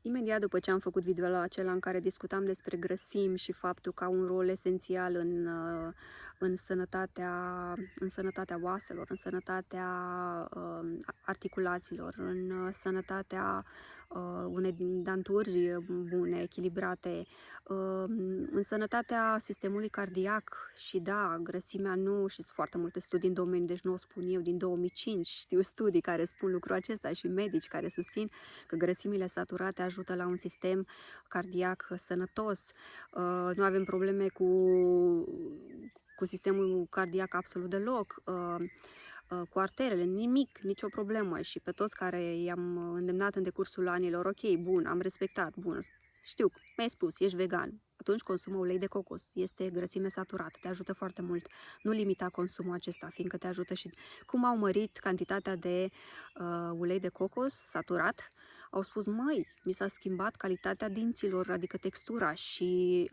Imediat după ce am făcut videoul acela în care discutam despre grăsimi și faptul că au un rol esențial în sănătatea oaselor, în sănătatea articulațiilor, în sănătatea unei danturi bune, echilibrate, în sănătatea sistemului cardiac. Și da, grăsimea nu, și sunt foarte multe studii în domeniu, deci nu o spun eu, din 2005 știu studii care spun lucrul acesta și medici care susțin că grăsimile saturate ajută la un sistem cardiac sănătos. Nu avem probleme cu sistemul cardiac absolut deloc, cu arterele, nimic, nicio problemă. Și pe toți care i-am îndemnat în decursul anilor, ok, bun, am respectat, bun, știu, mi-ai spus, ești vegan, atunci consumă ulei de cocos, este grăsime saturată, te ajută foarte mult. Nu limita consumul acesta, fiindcă te ajută. Și cum au mărit cantitatea de ulei de cocos saturat, au spus, măi, mi s-a schimbat calitatea dinților, adică textura și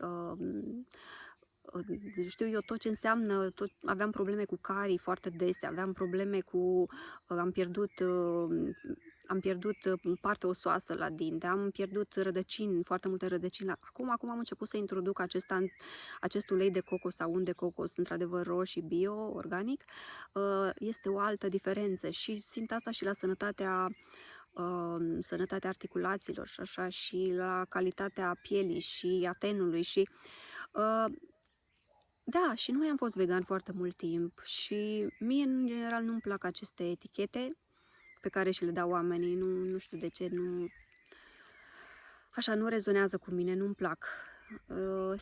știu eu tot ce înseamnă, aveam probleme cu carii foarte dese, aveam probleme cu, am pierdut parte osoasă la dinte, am pierdut rădăcini, foarte multe rădăcini. Acum am început să introduc acest ulei de cocos sau unt de cocos, într-adevăr roșii, bio, organic, este o altă diferență și simt asta și la sănătatea articulațiilor și așa, și la calitatea pielii și a tenului și da, și noi am fost vegan foarte mult timp și mie în general nu-mi plac aceste etichete pe care și le dau oamenii, nu știu de ce, așa nu rezonează cu mine, nu-mi plac.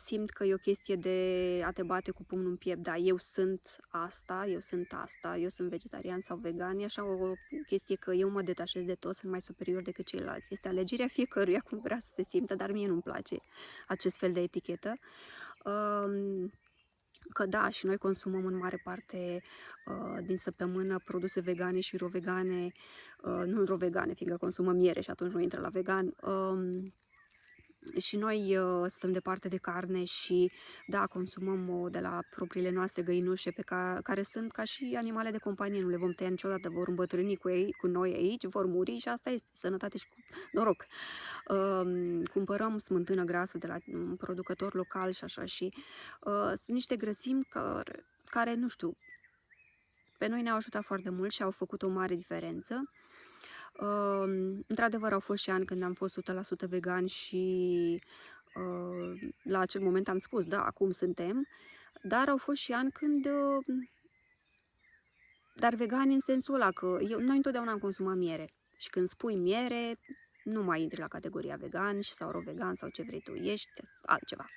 Simt că e o chestie de a te bate cu pumnul în piept, da, eu sunt asta, eu sunt vegetarian sau vegan, e așa o chestie că eu mă detașez de tot, sunt mai superior decât ceilalți. Este alegerea fiecăruia cum vrea să se simtă, dar mie nu-mi place acest fel de etichetă. Că da, și noi consumăm în mare parte din săptămână produse vegane și ro-vegane, nu ro-vegane, fiindcă consumăm miere și atunci nu intră la vegan. Și noi stăm departe de carne și da, consumăm de la propriile noastre găinușe care sunt ca și animale de companie, nu le vom tăia niciodată, vor îmbătrâni cu noi aici, vor muri și asta este sănătate și noroc. Cumpărăm smântână grasă de la un producător local și așa și sunt niște grăsimi care, nu știu, pe noi ne-au ajutat foarte mult și au făcut o mare diferență. Într-adevăr, au fost și ani când am fost 100% vegan și la acel moment am spus, da, acum suntem, dar au fost și ani când... dar vegani în sensul ăla că noi întotdeauna am consumat miere și când spui miere, nu mai intri la categoria vegan sau ro-vegan sau ce vrei tu, ești altceva.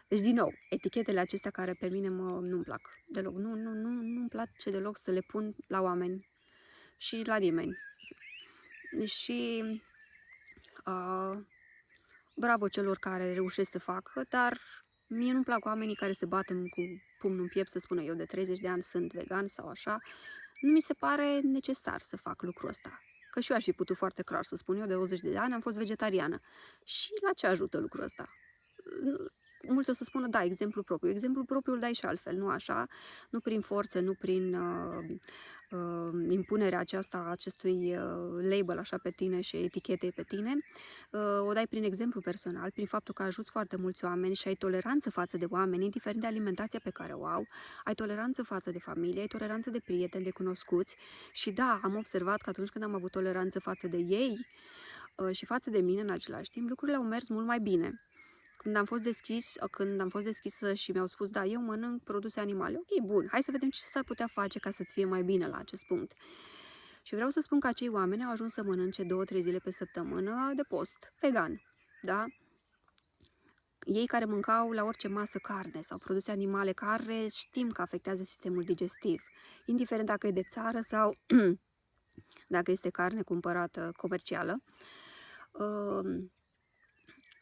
Deci, din nou, etichetele acestea care pe mine nu-mi plac deloc, nu-mi place deloc să le pun la oameni și la nimeni. Și bravo celor care reușesc să facă, dar mie nu-mi plac oamenii care se bat cu pumnul în piept să spună eu de 30 de ani sunt vegan sau așa. Nu mi se pare necesar să fac lucrul ăsta. Că și eu aș fi putut foarte clar să spun eu de 20 de ani am fost vegetariană. Și la ce ajută lucrul ăsta? Mulți o să spună, da, exemplu propriu. Exemplul propriu îl dai și altfel, nu așa? Nu prin forță, nu prin impunerea acestui label așa pe tine și etichete pe tine. O dai prin exemplu personal, prin faptul că ajuți foarte mulți oameni și ai toleranță față de oameni, indiferent de alimentația pe care o au, ai toleranță față de familie, ai toleranță de prieteni, de cunoscuți. Și da, am observat că atunci când am avut toleranță față de ei și față de mine în același timp, lucrurile au mers mult mai bine. Când am fost deschisă și mi-au spus, da, eu mănânc produse animale, ok, bun, hai să vedem ce s-ar putea face ca să-ți fie mai bine la acest punct. Și vreau să spun că acei oameni au ajuns să mănânce 2-3 zile pe săptămână de post, vegan, da? Ei care mâncau la orice masă carne sau produse animale care știm că afectează sistemul digestiv, indiferent dacă e de țară sau dacă este carne cumpărată comercială.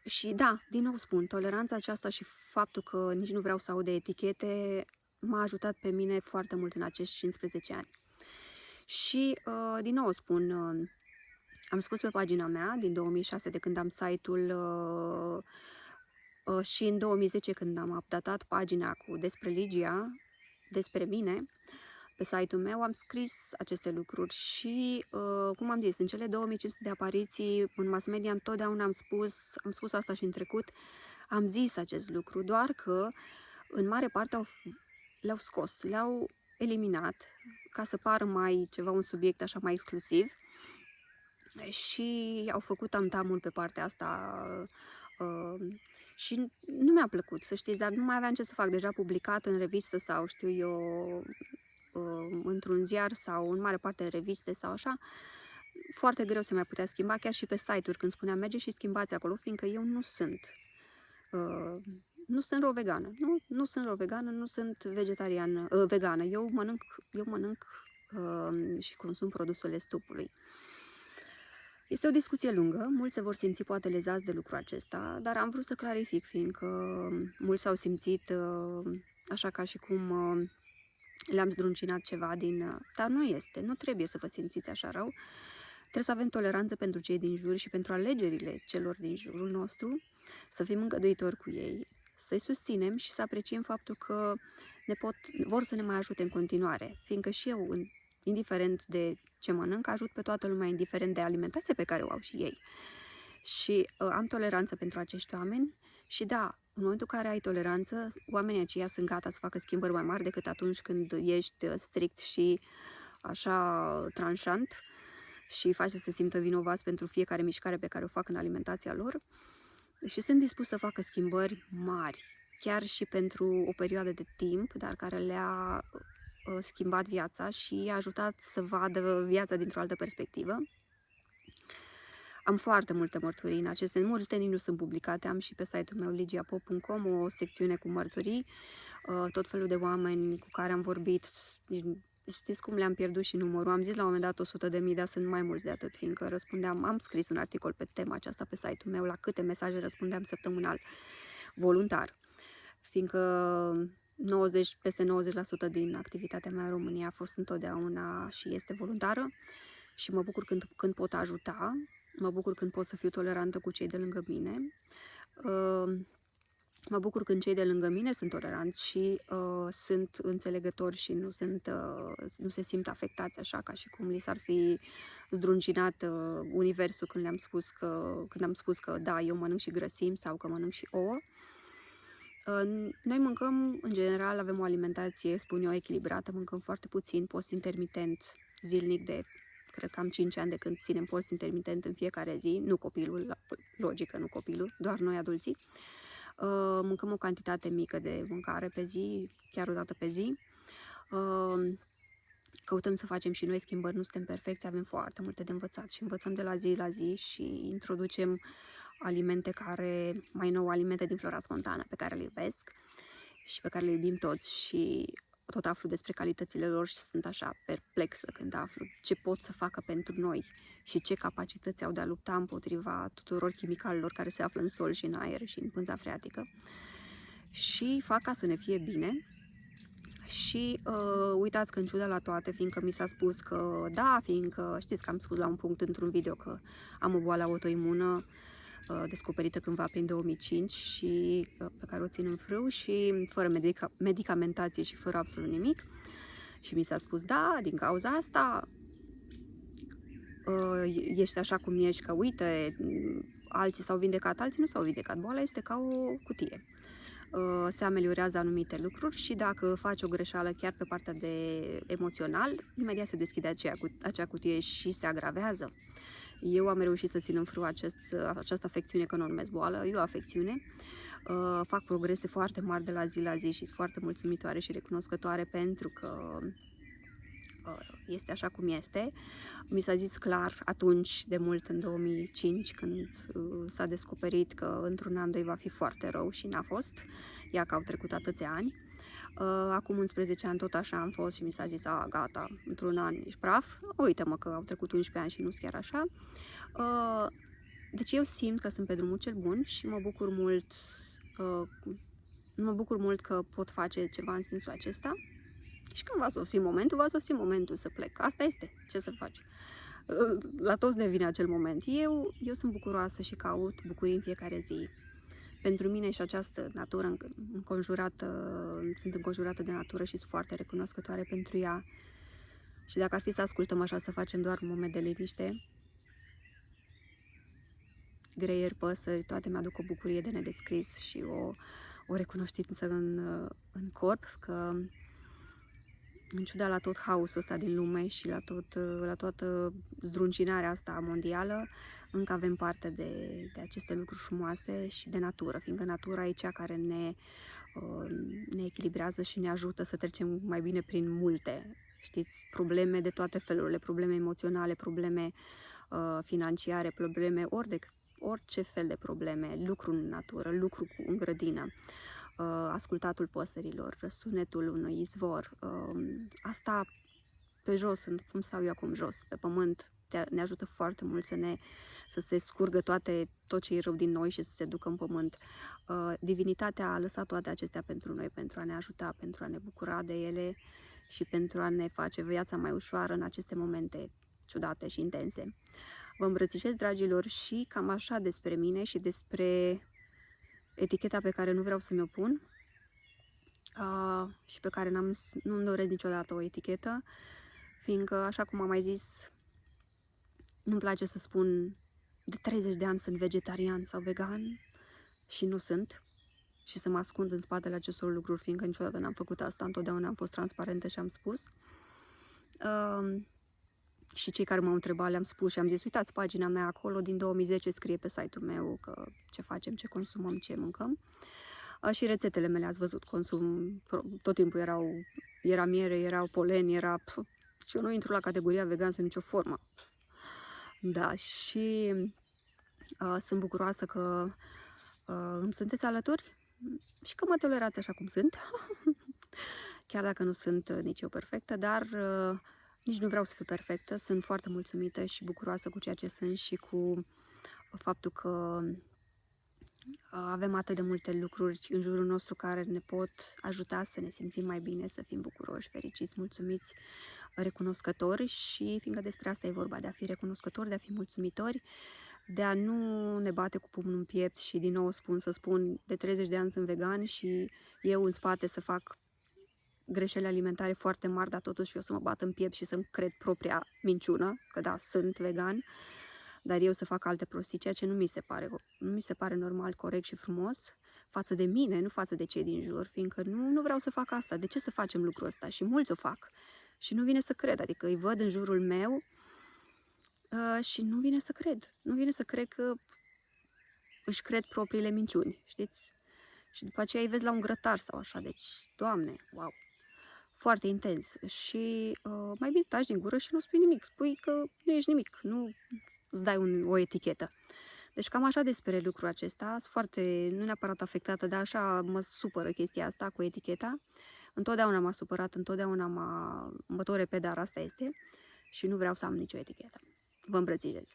Și da, din nou spun, toleranța aceasta și faptul că nici nu vreau să aud de etichete m-a ajutat pe mine foarte mult în acești 15 ani. Și din nou spun, am spus pe pagina mea din 2006 de când am site-ul și în 2010 când am updatat pagina despre Ligia, despre mine, pe site-ul meu am scris aceste lucruri și, cum am zis, în cele 2500 de apariții în mass media întotdeauna am spus asta și în trecut, am zis acest lucru, doar că în mare parte le-au scos, le-au eliminat ca să pară mai ceva un subiect așa mai exclusiv și au făcut tamtamul pe partea asta și nu mi-a plăcut, să știți, dar nu mai aveam ce să fac, deja publicat în revistă sau știu eu, într-un ziar sau în mare parte în reviste sau așa, foarte greu se mai putea schimba, chiar și pe site-uri când spuneam merge și schimbați acolo, fiindcă eu nu sunt raw vegană, nu sunt raw vegană, nu sunt vegană, eu mănânc și consum produsele stupului. Este o discuție lungă, mulți se vor simți poate lezați de lucrul acesta, dar am vrut să clarific, fiindcă mulți s-au simțit așa ca și cum le-am zdruncinat ceva dar nu este, nu trebuie să vă simțiți așa rău. Trebuie să avem toleranță pentru cei din jur și pentru alegerile celor din jurul nostru, să fim îngăduitori cu ei, să-i susținem și să apreciem faptul că vor să ne mai ajute în continuare, fiindcă și eu, indiferent de ce mănânc, ajut pe toată lumea, indiferent de alimentație pe care o au și ei. Și am toleranță pentru acești oameni și da, în momentul în care ai toleranță, oamenii aceia sunt gata să facă schimbări mai mari decât atunci când ești strict și așa tranșant și faci să se simtă vinovați pentru fiecare mișcare pe care o fac în alimentația lor și sunt dispus să facă schimbări mari, chiar și pentru o perioadă de timp, dar care le-a schimbat viața și i-a ajutat să vadă viața dintr-o altă perspectivă. Am foarte multe mărturii în acest sens, multe nici nu sunt publicate, am și pe site-ul meu ligiapop.com o secțiune cu mărturii, tot felul de oameni cu care am vorbit, știți cum le-am pierdut și numărul, am zis la un moment dat 100.000, dar sunt mai mulți de atât, fiindcă am scris un articol pe tema aceasta pe site-ul meu, la câte mesaje răspundeam săptămânal, voluntar, fiindcă peste 90% din activitatea mea în România a fost întotdeauna și este voluntară și mă bucur când pot ajuta, mă bucur când pot să fiu tolerantă cu cei de lângă mine, mă bucur când cei de lângă mine sunt toleranți și sunt înțelegători și nu se simt afectați așa ca și cum li s-ar fi zdruncinat universul când am spus că da, eu mănânc și grăsimi sau că mănânc și ouă. Noi mâncăm, în general, avem o alimentație, spun eu, echilibrată, mâncăm foarte puțin, post intermitent, zilnic cred că am 5 ani de când ținem post intermitent în fiecare zi, nu copilul, logică, nu copilul, doar noi adulții. Mâncăm o cantitate mică de mâncare pe zi, chiar o dată pe zi. Căutăm să facem și noi schimbări, nu suntem perfecți, avem foarte multe de învățat și învățăm de la zi și introducem alimente mai nou alimente din flora spontană pe care le iubesc și pe care le iubim toți și tot aflu despre calitățile lor și sunt așa perplexă când aflu ce pot să facă pentru noi și ce capacități au de a lupta împotriva tuturor chimicalelor care se află în sol și în aer și în pânza freatică și fac ca să ne fie bine. Și uitați că în ciuda la toate, fiindcă mi s-a spus că da, fiindcă știți că am spus la un punct într-un video că am o boală autoimună descoperită cândva prin 2005 și pe care o țin în frâu și fără medicamentație și fără absolut nimic. Și mi s-a spus da, din cauza asta ești așa cum ești, că uite, alții s-au vindecat, alții nu s-au vindecat. Boala este ca o cutie. Se ameliorează anumite lucruri și dacă faci o greșeală chiar pe partea de emoțional, imediat se deschide acea cutie și se agravează. Eu am reușit să țin în frâu această afecțiune, că nu o numesc boală, e o afecțiune. Fac progrese foarte mari de la zi și sunt foarte mulțumitoare și recunoscătoare pentru că este așa cum este. Mi s-a zis clar atunci, de mult, în 2005, când s-a descoperit că într-un an, 2 va fi foarte rău și n-a fost, ia că au trecut atâția ani. Acum 11 ani tot așa am fost și mi s-a zis, gata, într-un an ești praf. Uite-mă că au trecut 11 ani și nu-s chiar așa. Deci eu simt că sunt pe drumul cel bun și mă bucur mult că pot face ceva în sensul acesta. Și când va sosi momentul să plec. Asta este, ce să faci. La toți ne vine acel moment. Eu sunt bucuroasă și caut bucurii în fiecare zi. Pentru mine și această natură sunt înconjurată de natură și sunt foarte recunoscătoare pentru ea Și dacă ar fi să ascultăm așa, să facem doar un moment de liniște, greier, păsări, toate mi-aduc o bucurie de nedescris și o recunoștință în corp că, în ciuda la tot haosul ăsta din lume și la toată zdruncinarea asta mondială, încă avem parte de aceste lucruri frumoase și de natură, fiindcă natura e cea care ne echilibrează și ne ajută să trecem mai bine prin multe, știți, probleme de toate felurile, probleme emoționale, probleme financiare, probleme, orice fel de probleme, lucru în natură, lucru în grădină, ascultatul păsărilor, sunetul unui izvor, asta pe jos, cum stau eu acum jos, pe pământ, ne ajută foarte mult să se scurgă tot ce e rău din noi și să se ducă în pământ. Divinitatea a lăsat toate acestea pentru noi, pentru a ne ajuta, pentru a ne bucura de ele și pentru a ne face viața mai ușoară în aceste momente ciudate și intense. Vă îmbrățișez, dragilor, și cam așa despre mine și despre eticheta pe care nu vreau să mi-o pun și pe care nu-mi doresc niciodată o etichetă, fiindcă, așa cum am mai zis, nu-mi place să spun de 30 de ani sunt vegetarian sau vegan și nu sunt, și să mă ascund în spatele acestor lucruri, fiindcă niciodată n-am făcut asta, întotdeauna am fost transparentă și am spus. Și cei care m-au întrebat le-am spus și am zis, uitați pagina mea acolo, din 2010 scrie pe site-ul meu că ce facem, ce consumăm, ce mâncăm. Și rețetele mele ați văzut, consum, tot timpul era miere, erau polen, și eu nu intru la categoria vegan sub nicio formă. Da, și sunt bucuroasă că îmi sunteți alături și că mă tolerați așa cum sunt. Chiar dacă nu sunt nici eu perfectă, dar nici nu vreau să fiu perfectă. Sunt foarte mulțumită și bucuroasă cu ceea ce sunt și cu faptul că avem atât de multe lucruri în jurul nostru care ne pot ajuta să ne simțim mai bine, să fim bucuroși, fericiți, mulțumiți, recunoscători, și fiindcă despre asta e vorba, de a fi recunoscători, de a fi mulțumitori, de a nu ne bate cu pumnul în piept și din nou să spun de 30 de ani sunt vegan și eu în spate să fac greșeli alimentare foarte mari, dar totuși eu să mă bat în piept și să-mi cred propria minciună, că da, sunt vegan, dar eu să fac alte prostii, ceea ce nu mi se pare normal, corect și frumos față de mine, nu față de cei din jur, fiindcă nu vreau să fac asta. De ce să facem lucrul ăsta? Și mulți o fac. Și nu vine să cred, adică îi văd în jurul meu și nu vine să cred. Nu vine să cred că își cred propriile minciuni, știți? Și după aceea îi vezi la un grătar sau așa, deci, Doamne, wow! Foarte intens. Și mai bine taci din gură și nu spui nimic. Spui că nu ești nimic, nu îți dai o etichetă. Deci cam așa despre lucrul acesta. Sunt foarte, nu neapărat afectată, dar așa mă supără chestia asta cu eticheta. Întotdeauna m-a supărat, întotdeauna mă tore pe dar, asta este. Și nu vreau să am nicio etichetă. Vă îmbrățișez.